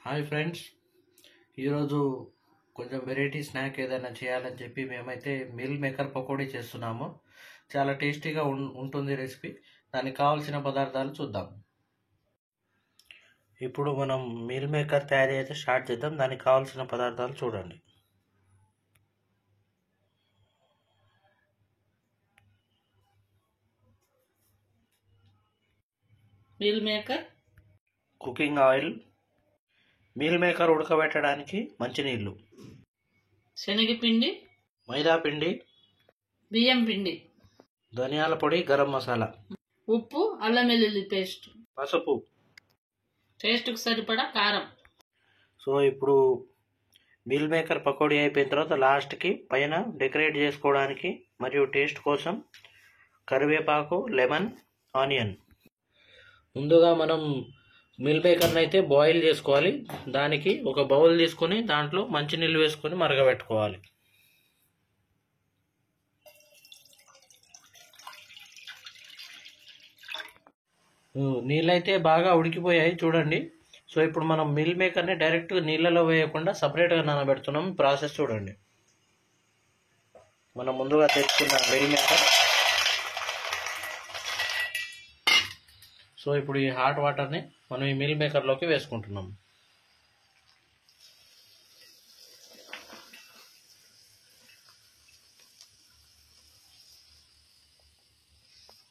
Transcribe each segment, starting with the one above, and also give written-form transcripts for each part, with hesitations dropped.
Hi friends, ఈరోజు కొంచెం variety snack ఏదైనా చేయాలని చెప్పి మేమైతే మీల్ మేకర్ పకోడీ చేస్తున్నాము. చాలా టేస్టీగా ఉంటుంది రెసిపీ. దానికి కావాల్సిన పదార్థాలు చూద్దాం. ఇప్పుడు మనం మీల్ మేకర్ తయారీ అయితే స్టార్ట్ చేద్దాం. దానికి కావాల్సిన పదార్థాలు చూడండి. Meal maker, cooking oil, meal maker ఉడకబెట్టడానికి మంచినీళ్ళు, శనగపిండి, మైదా పిండి, బియ్యం పిండి, ధనియాల పొడి, గరం మసాలా, ఉప్పు, అల్లం వెల్లుల్లి పేస్ట్, పసుపు, టేస్ట్కు సరిపడా కారం. సో ఇప్పుడు మీల్ మేకర్ పకోడీ అయిపోయిన తర్వాత లాస్ట్కి పైన డెకరేట్ చేసుకోవడానికి మరియు టేస్ట్ కోసం కరివేపాకు, లెమన్, ఆనియన్. ముందుగా మనం మీల్ మేకర్ని అయితే బాయిల్ చేసుకోవాలి. దానికి ఒక బౌల్ తీసుకొని దాంట్లో మంచినీళ్ళు వేసుకొని మరగబెట్టుకోవాలి. నీళ్ళైతే బాగా ఉడికిపోయాయి చూడండి. సో ఇప్పుడు మనం మీల్ మేకర్ని డైరెక్ట్ నీళ్ళలో వేయకుండా సపరేట్గా నానబెడుతున్నాం. ప్రాసెస్ చూడండి. మనం ముందుగా తెచ్చుకున్న మీల్ మేకర్. సో ఇప్పుడు ఈ హాట్ వాటర్ని మనం ఈ మీల్ మేకర్లోకి వేసుకుంటున్నాం.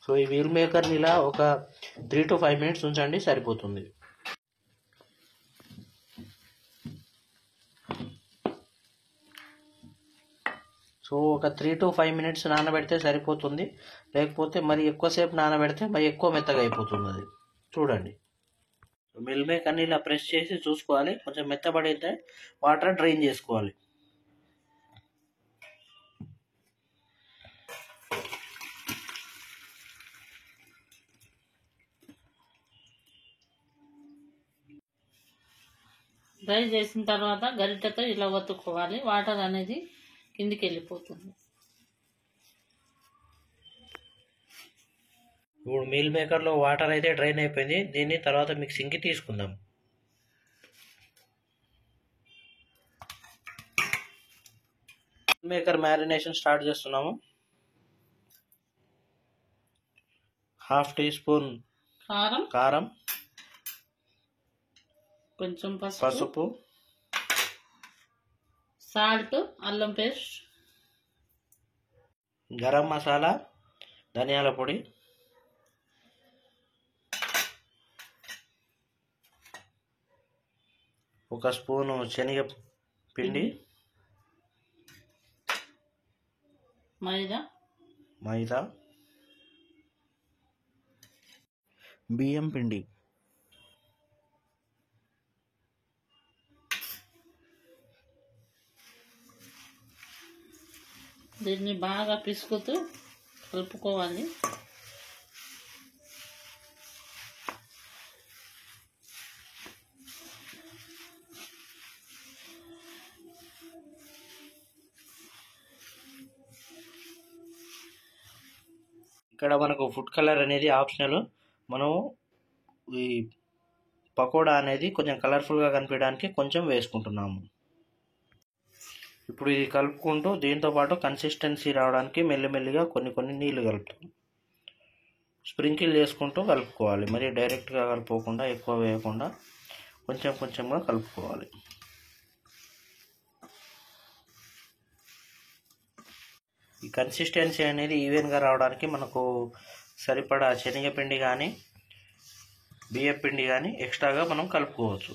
సో ఈ మీల్ మేకర్ని ఇలా ఒక 3 to 5 minutes ఉంచండి, సరిపోతుంది. సో ఒక 3 to 5 minutes నానబెడితే సరిపోతుంది. లేకపోతే మరి ఎక్కువసేపు నానబెడితే మరి ఎక్కువ మెత్తగా అయిపోతుంది. అది చూడండి. మిల్ మేకర్ని ఇలా ప్రెస్ చేసి చూసుకోవాలి. కొంచెం మెత్తబడితే వాటర్ డ్రైన్ చేసుకోవాలి. డ్రై చేసిన తర్వాత గరిటెతో ఇలా ఒత్తుకోవాలి. వాటర్ అనేది కిందికి వెళ్ళిపోతుంది. ఇప్పుడు మీల్ మేకర్లో వాటర్ అయితే డ్రైన్ అయిపోయింది. దీన్ని తర్వాత మిక్సింగ్కి తీసుకుందాం. మీల్ మేకర్ మ్యారినేషన్ స్టార్ట్ చేస్తున్నాము. 1/2 teaspoon కారం, కొంచెం పసుపు, సాల్ట్, అల్లం పేస్ట్, గరం మసాలా, ధనియాల పొడి, ఒక స్పూను శనగ పిండి, మైదా, బియ్యం పిండి. దీన్ని బాగా పిసుకుతూ కలుపుకోవాలి. ఇక్కడ మనకు ఫుడ్ కలర్ అనేది ఆప్షనల్. మనము ఈ పకోడా అనేది కొంచెం కలర్ఫుల్గా కనిపించడానికి కొంచెం వేసుకుంటున్నాము. ఇప్పుడు ఇది కలుపుకుంటూ దీంతో పాటు కన్సిస్టెన్సీ రావడానికి మెల్లిమెల్లిగా కొన్ని నీళ్లు కలుపుతాం. స్ప్రింకిల్ చేసుకుంటూ కలుపుకోవాలి. మరి డైరెక్ట్గా కలుపుకోకుండా, ఎక్కువ వేయకుండా కొంచెంగా కలుపుకోవాలి. ఈ కన్సిస్టెన్సీ అనేది ఈవెన్గా రావడానికి మనకు సరిపడా శనగపిండి కానీ బియ్యం పిండి కానీ ఎక్స్ట్రాగా మనం కలుపుకోవచ్చు.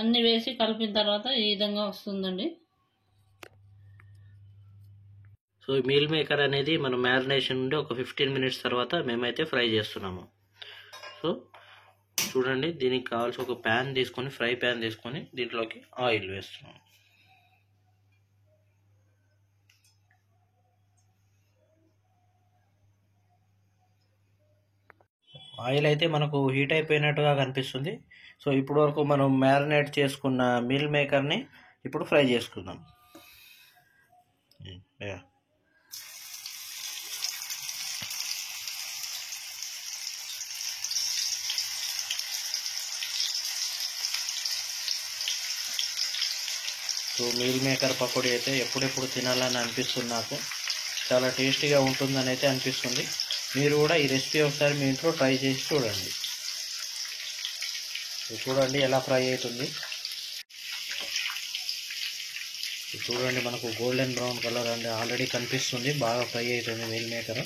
అన్నీ వేసి కలిపిన తర్వాత ఈ విధంగా వస్తుందండి. సో ఈ మీల్ మేకర్ అనేది మనం మ్యారినేషన్ నుండి ఒక 15 minutes తర్వాత మేమైతే ఫ్రై చేస్తున్నాము. సో చూడండి, దీనికి కావాల్సి ఒక ప్యాన్ తీసుకొని, ఫ్రై ప్యాన్ తీసుకొని దీంట్లోకి ఆయిల్ వేస్తున్నాం. ఆయిల్ అయితే మనకు హీట్ అయిపోయినట్టుగా కనిపిస్తుంది. సో ఇప్పుడు వరకు మనం మ్యారినేట్ చేసుకున్న మీల్ మేకర్ని ఇప్పుడు ఫ్రై చేసుకుందాం. సో మీల్ మేకర్ పకోడీ అయితే ఎప్పుడెప్పుడు తినాలని అనిపిస్తుంది నాకు. చాలా టేస్టీగా ఉంటుందని అయితే అనిపిస్తుంది. మీరు కూడా ఈ రెసిపీ ఒకసారి మీ ఇంట్లో ట్రై చేసి చూడండి. చూడండి ఎలా ఫ్రై అవుతుంది. చూడండి మనకు గోల్డెన్ బ్రౌన్ కలర్ అండి ఆల్రెడీ కనిపిస్తుంది. బాగా ఫ్రై అవుతుంది మీల్ మేకర్.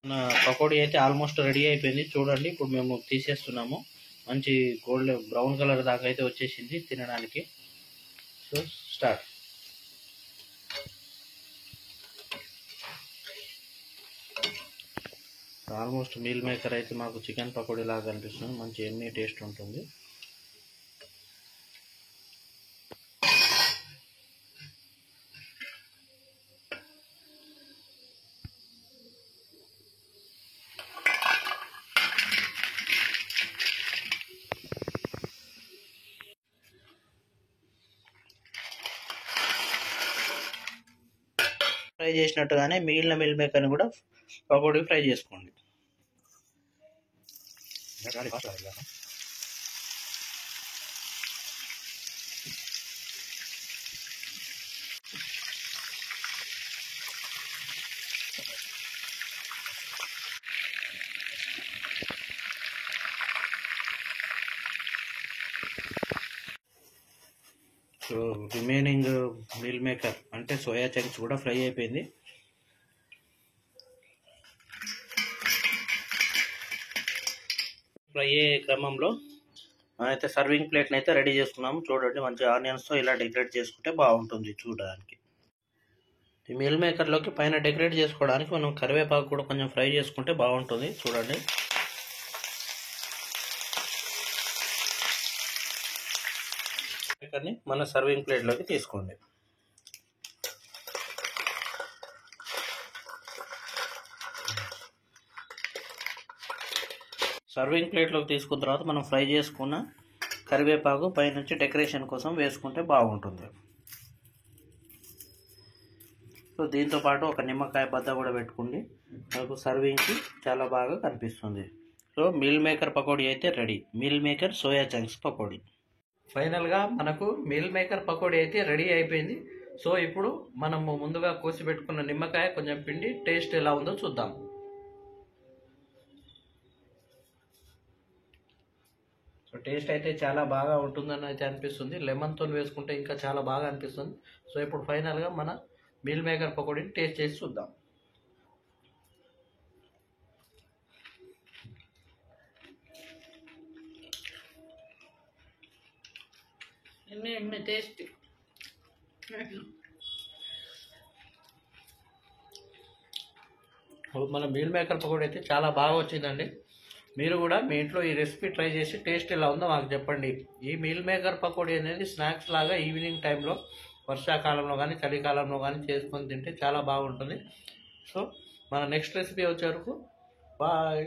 మన పకోడీ అయితే ఆల్మోస్ట్ రెడీ అయిపోయింది. చూడండి ఇప్పుడు మేము తీసేస్తున్నాము. మంచి గోల్డ్ బ్రౌన్ కలర్ దాకా అయితే వచ్చేసింది తినడానికి. So start. Almost meal maker అయితే మాకు చికెన్ పకోడీ లాగా అనిపిస్తుంది. మంచి ఎన్ని టేస్ట్ ఉంటుంది. ఫ్రై చేసినట్టుగానే మిగిలిన మిల్ మేకర్ని కూడా పకోడీ ఫ్రై చేసుకోండి. సో రిమైనింగ్ మీల్ మేకర్ అంటే సోయా చంక్స్ కూడా ఫ్రై అయిపోయింది. ఫ్రై అయ్యే క్రమంలో మనమైతే సర్వింగ్ ప్లేట్ని అయితే రెడీ చేసుకున్నాము. చూడండి మంచి ఆనియన్స్తో ఇలా డెకరేట్ చేసుకుంటే బాగుంటుంది చూడడానికి. ఈ మీల్ మేకర్లోకి పైన డెకరేట్ చేసుకోవడానికి మనం కరివేపాకు కూడా కొంచెం ఫ్రై చేసుకుంటే బాగుంటుంది. చూడండి మేకర్ని మన సర్వింగ్ ప్లేట్లోకి తీసుకోండి. సర్వింగ్ ప్లేట్లోకి తీసుకున్న తర్వాత మనం ఫ్రై చేసుకున్న కరివేపాకు పైనుంచి డెకరేషన్ కోసం వేసుకుంటే బాగుంటుంది. సో దీంతోపాటు ఒక నిమ్మకాయ బద్ద కూడా పెట్టుకోండి. మనకు సర్వింగ్కి చాలా బాగా కనిపిస్తుంది. సో మీల్ మేకర్ పకోడీ అయితే ready. Meal maker soya chunks pakodi. ఫైనల్గా మనకు మీల్ మేకర్ పకోడీ అయితే రెడీ అయిపోయింది. సో ఇప్పుడు మనము ముందుగా కోసి పెట్టుకున్న నిమ్మకాయ కొంచెం పిండి టేస్ట్ ఎలా ఉందో చూద్దాం. సో టేస్ట్ అయితే చాలా బాగా ఉంటుందని అయితే అనిపిస్తుంది. లెమన్తో వేసుకుంటే ఇంకా చాలా బాగా అనిపిస్తుంది. సో ఇప్పుడు ఫైనల్గా మన మీల్ మేకర్ పకోడీని టేస్ట్ చేసి చూద్దాం. టేస్ట్ మన మీల్ మేకర్ పకోడీ అయితే చాలా బాగా వచ్చిందండి. మీరు కూడా మీ ఇంట్లో ఈ రెసిపీ ట్రై చేసి టేస్ట్ ఎలా ఉందో మాకు చెప్పండి. ఈ మీల్ మేకర్ పకోడీ అనేది స్నాక్స్ లాగా ఈవినింగ్ టైంలో వర్షాకాలంలో కానీ చలికాలంలో కానీ చేసుకొని తింటే చాలా బాగుంటుంది. సో మన నెక్స్ట్ రెసిపీ వచ్చే వరకు బాయ్.